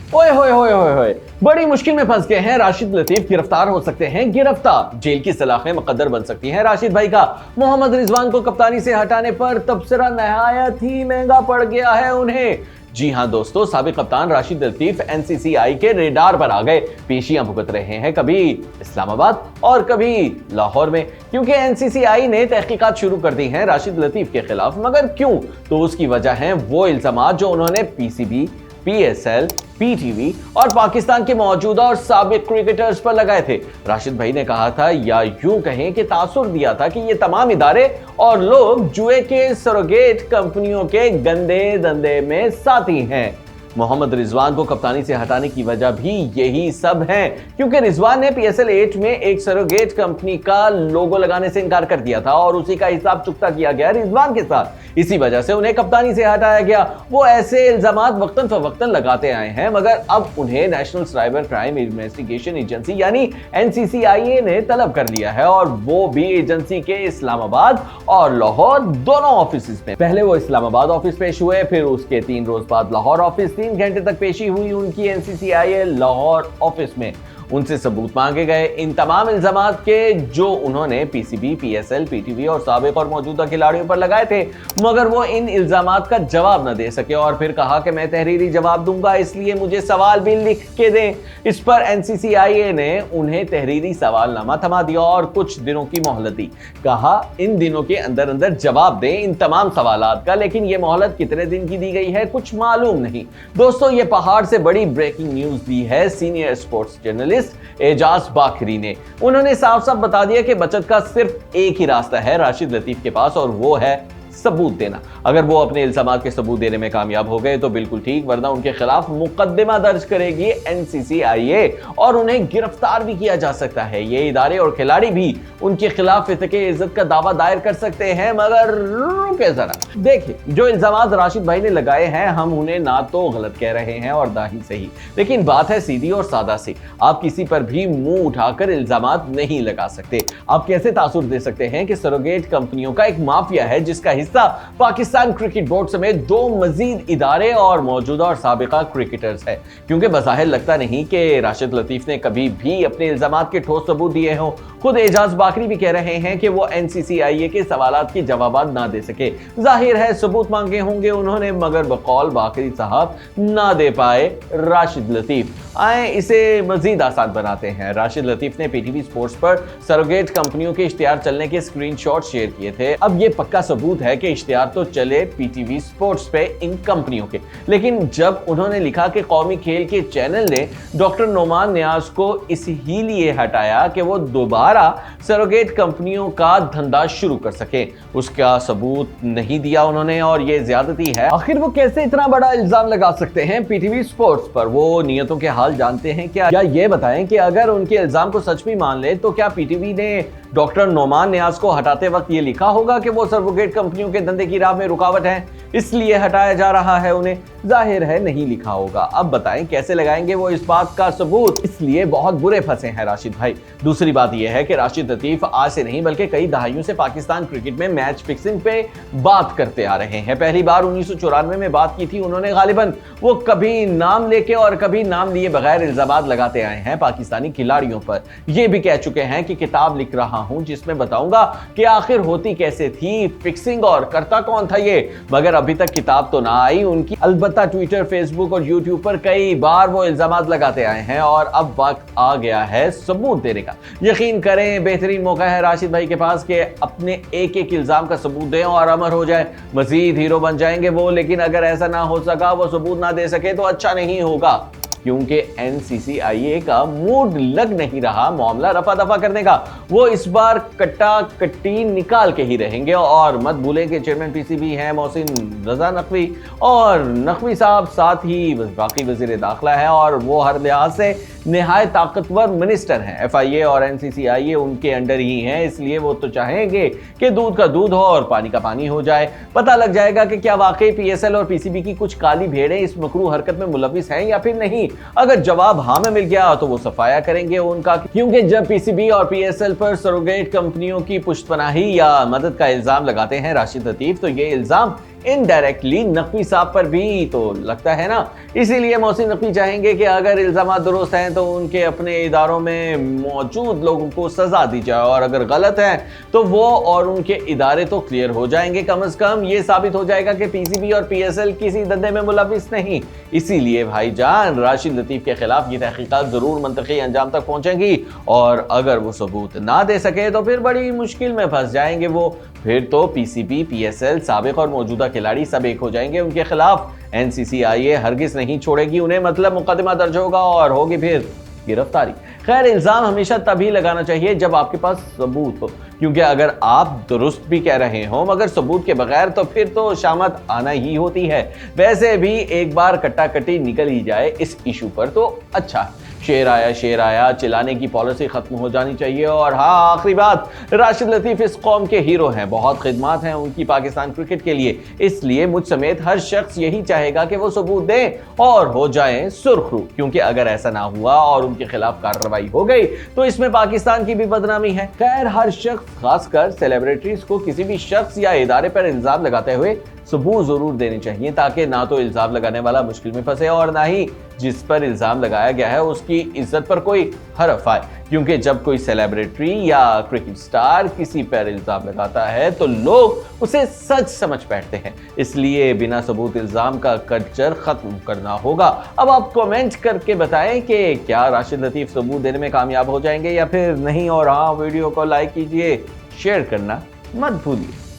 ओए होए होए होए होए, बड़ी मुश्किल में फंस गए हैं राशिद लतीफ, गिरफ्तार हो सकते हैं गिरफ्तार, जेल की सलाखें मुकद्दर बन सकती हैं राशिद भाई का। मोहम्मद रिजवान को कप्तानी से हटाने पर तबसरा नहायत ही महंगा पड़ गया है उन्हें। जी हां दोस्तों, साबिक कप्तान राशिद लतीफ एनसीसीआई के रेडार पर आ गए। पेशियां भुगत रहे हैं कभी इस्लामाबाद और कभी लाहौर में, क्योंकि एनसीसीआई ने तहकीकात शुरू कर दी हैं राशिद लतीफ के खिलाफ। मगर क्यों? तो उसकी वजह है वो इल्जामात जो उन्होंने पीसीबी, पीएसएल, पीटीवी और पाकिस्तान के मौजूदा और साबिक क्रिकेटर्स पर लगाए थे। राशिद भाई ने कहा था, या यूं कहें कि तासुर दिया था, कि ये तमाम इदारे और लोग जुए के सरोगेट कंपनियों के गंदे धंधे में साथी हैं। मोहम्मद रिजवान को कप्तानी से हटाने की वजह भी यही सब है, क्योंकि रिजवान ने पीएसएल 8 में एक सरोगेट कंपनी का लोगो लगाने से इनकार कर दिया था और उसी का हिसाब चुकता किया गया रिजवान के साथ। इसी वजह से उन्हें कप्तानी से हटाया गया। वो ऐसे इल्जामात वक्तन फवक्तन लगाते आए हैं, मगर अब उन्हें national cyber crime investigation agency यानी एनसीसीआई ने तलब कर लिया है, और वो भी एजेंसी के इस्लामाबाद और लाहौर दोनों ऑफिस में। पहले वो इस्लामाबाद ऑफिस पेश हुए, फिर उसके 3 रोज बाद लाहौर ऑफिस। 3 घंटे तक पेशी हुई उनकी एनसीसीआई लाहौर ऑफिस में। उनसे सबूत मांगे गए इन तमाम इल्जामात के, जो उन्होंने पीसीबी, पीएसएल, पीटीवी और साबिक और मौजूदा खिलाड़ियों पर लगाए थे। मगर वो इन इल्जामात का जवाब न दे सके और फिर कहा कि मैं तहरीरी जवाब दूंगा, इसलिए मुझे सवाल भी लिख के दें। इस पर एनसीसीआई ने उन्हें तहरीरी सवालनामा थमा दिया और कुछ दिनों की मोहलत दी। कहा इन दिनों के अंदर अंदर जवाब दें इन तमाम सवालात का, लेकिन ये मोहलत कितने दिन की दी गई है कुछ मालूम नहीं। दोस्तों, ये पहाड़ से बड़ी ब्रेकिंग न्यूज दी है सीनियर स्पोर्ट्स जर्नलिस्ट एजाज बाखरी ने। उन्होंने साफ साफ बता दिया कि बचत का सिर्फ एक ही रास्ता है राशिद लतीफ के पास, और वो है सबूत देना। अगर वो अपने इल्जामात के सबूत देने में कामयाब हो गए तो बिल्कुल ठीक, वरना उनके खिलाफ मुकदमा दर्ज करेगी एनसीसीआई और उन्हें गिरफ्तार भी किया जा सकता है। ये इदारे और खिलाड़ी भी उनके खिलाफ इत्ते इज्जत का दावा दायर कर सकते हैं। मगर रुके जरा, देखिए जो इल्जामात राशिद भाई ने लगाए हैं, हम उन्हें ना तो गलत कह रहे हैं और ना ही सही, लेकिन बात है सीधी और सादा सी। आप किसी पर भी मुंह उठाकर इल्जामात नहीं लगा सकते। आप कैसे तासुर दे सकते हैं कि सरोगेट कंपनियों का एक माफिया है जिसका हिस्सा पाकिस्तान क्रिकेट बोर्ड समेत 2 मजीद इदारे और मौजूदा और साबिका क्रिकेटर्स है? क्योंकि बज़ाहिर लगता नहीं कि राशिद लतीफ ने कभी भी अपने इल्जामात के ठोस सबूत दिए हों। खुद एजाज बाखरी भी कह रहे हैं कि वो एनसीसीआई के सवालात के जवाब ना दे सके। जाहिर है सबूत मांगे होंगे उन्होंने, मगर बकौल बाखरी साहब ना दे पाए राशिद लतीफ। आए इसे मजीद आसान बनाते हैं। राशिद लतीफ ने पीटीवी स्पोर्ट्स पर सरोगेट कंपनियों के इश्तिहार चलने के स्क्रीनशॉट शेयर किए थे। अब ये पक्का सबूत है कि इश्तिहार तो चले पीटीवी स्पोर्ट्स पे इन कंपनियों के, लेकिन जब उन्होंने लिखा कि कौमी खेल के चैनल ने डॉक्टर नोमान नियाज को इसीलिए हटाया कि वो दोबारा सरोगेट कंपनियों का धंधा शुरू कर सके, उसका सबूत नहीं दिया उन्होंने, और ये ज्यादती है। आखिर वो कैसे इतना बड़ा इल्जाम लगा सकते हैं पीटीवी स्पोर्ट्स पर? वो नियतों के हाल जानते हैं क्या? या ये बताएं कि अगर उनके इल्जाम को सच भी मान ले तो क्या पीटीवी ने डॉक्टर नोमान नियाज को हटाते वक्त ये लिखा होगा कि वो सरोगेट कंपनियों के धंधे की राह में रुकावट है, इसलिए हटाया जा रहा है उन्हें? जाहिर है नहीं लिखा होगा। अब बताएं कैसे लगाएंगे वो इस बात का सबूत? इसलिए बहुत बुरे फंसे हैं राशिद भाई। दूसरी बात यह है कि राशिद लतीफ आज से नहीं बल्कि कई दहाइयों से पाकिस्तान क्रिकेट में मैच फिक्सिंग पे बात करते आ रहे हैं। पहली बार 1994 में बात की थी उन्होंने गालिबन। वो कभी नाम लेके और कभी नाम लिए बगैर इल्जामात लगाते आए हैं पाकिस्तानी खिलाड़ियों पर। ये भी कह चुके हैं कि किताब लिख रहा हूं जिसमें बताऊंगा कि आखिर होती कैसे थी फिक्सिंग और करता कौन था ये, मगर अभी तक किताब तो ना आई उनकी। अलबत्ता ट्विटर, फेसबुक और यूट्यूब पर कई बार वो इल्जामात लगाते आए हैं और अब वक्त आ गया है सबूत देने का। यकीन करें बेहतरीन मौका है राशिद भाई के पास कि अपने एक एक इल्जाम का सबूत दें और अमर हो जाए। मजीद हीरो बन जाएंगे वो, लेकिन अगर ऐसा ना हो सका, वो सबूत ना दे सके तो अच्छा नहीं होगा, क्योंकि एनसीसीआई का मूड लग नहीं रहा मामला रफा दफा करने का। वो इस बार कट्टा कट्टी निकाल के ही रहेंगे। और मत भूलें कि चेयरमैन पीसीबी हैं मोहसिन रजा नकवी, और नकवी साहब साथ ही बाकी वजीर दाखिला है, और वो हर लिहाज से निहायत ताकतवर मिनिस्टर हैं। एफआईए और एनसीसीआई उनके अंडर ही हैं, इसलिए वो तो चाहेंगे कि दूध का दूध हो और पानी का पानी हो जाए। पता लग जाएगा कि क्या वाकई पीएसएल और पीसीबी की कुछ काली भेड़ें इस मकरू हरकत में मुलविस हैं या फिर नहीं। अगर जवाब हाँ में मिल गया तो वो सफाया करेंगे उनका, क्योंकि जब पीसीबी और पीएसएल पर सरोगेट कंपनियों की पुष्टपनाही या मदद का इल्जाम लगाते हैं राशिद लतीफ, तो ये इल्जाम इनडायरेक्टली नकवी साहब पर भी तो लगता है ना। इसीलिए मोहसिन नकवी चाहेंगे कि अगर इल्जाम दुरुस्त हैं तो उनके अपने इदारों में मौजूद लोगों को सजा दी जाए, और अगर गलत है तो वो और उनके इदारे तो क्लियर हो जाएंगे। कम से कम ये साबित हो जाएगा कि पीसीबी और पीएसएल किसी धंधे में मुलविस नहीं। इसीलिए भाईजान राशिद लतीफ के खिलाफ ये तहकीकात जरूर मंतकी अंजाम तक पहुंचेंगी, और अगर वो सबूत ना दे सके तो फिर बड़ी मुश्किल में फंस जाएंगे वो। फिर तो पीसीबी, पीएसएल, साबिक और मौजूदा खिलाड़ी सब एक हो जाएंगे उनके खिलाफ। एनसीसीआईए हरगिज नहीं छोड़ेगी उन्हें, मतलब मुकदमा दर्ज होगा और होगी फिर गिरफ्तारी। खैर, इल्जाम हमेशा तभी लगाना चाहिए जब आपके पास सबूत हो, क्योंकि अगर आप दुरुस्त भी कह रहे हो मगर सबूत के बगैर तो फिर तो शामत आना ही होती है। वैसे भी एक बार कट्टाकट्टी निकल ही जाए इस इशू पर तो अच्छा। शेर आया चिल्लाने की पॉलिसी खत्म हो जानी चाहिए। और हाँ, आखिरी बात, राशिद लतीफ इस कौम के हीरो हैं, बहुत खिदमत हैं उनकी पाकिस्तान क्रिकेट के लिए। इसलिए मुझ समेत हर शख्स यही चाहेगा कि वो सबूत दें और हो जाएं सुर्खरू, क्योंकि अगर ऐसा ना हुआ और उनके खिलाफ कार्रवाई हो गई तो इसमें पाकिस्तान की भी बदनामी है। खैर, हर शख्स, खासकर सेलिब्रिटीज को किसी भी शख्स या इदारे पर इल्जाम लगाते हुए सबूत जरूर देने चाहिए, ताकि ना तो इल्जाम लगाने वाला मुश्किल में फंसे और ना ही जिस पर इल्जाम लगाया गया है उसकी इज्जत पर कोई हर्फ आए। क्योंकि जब कोई सेलिब्रिटी या क्रिकेट स्टार किसी पर इल्जाम लगाता है तो लोग उसे सच समझ बैठते हैं। इसलिए बिना सबूत इल्जाम का कल्चर खत्म करना होगा। अब आप कमेंट करके बताएं कि क्या राशिद लतीफ सबूत देने में कामयाब हो जाएंगे या फिर नहीं। और हाँ, वीडियो को लाइक कीजिए, शेयर करना मत भूलिए।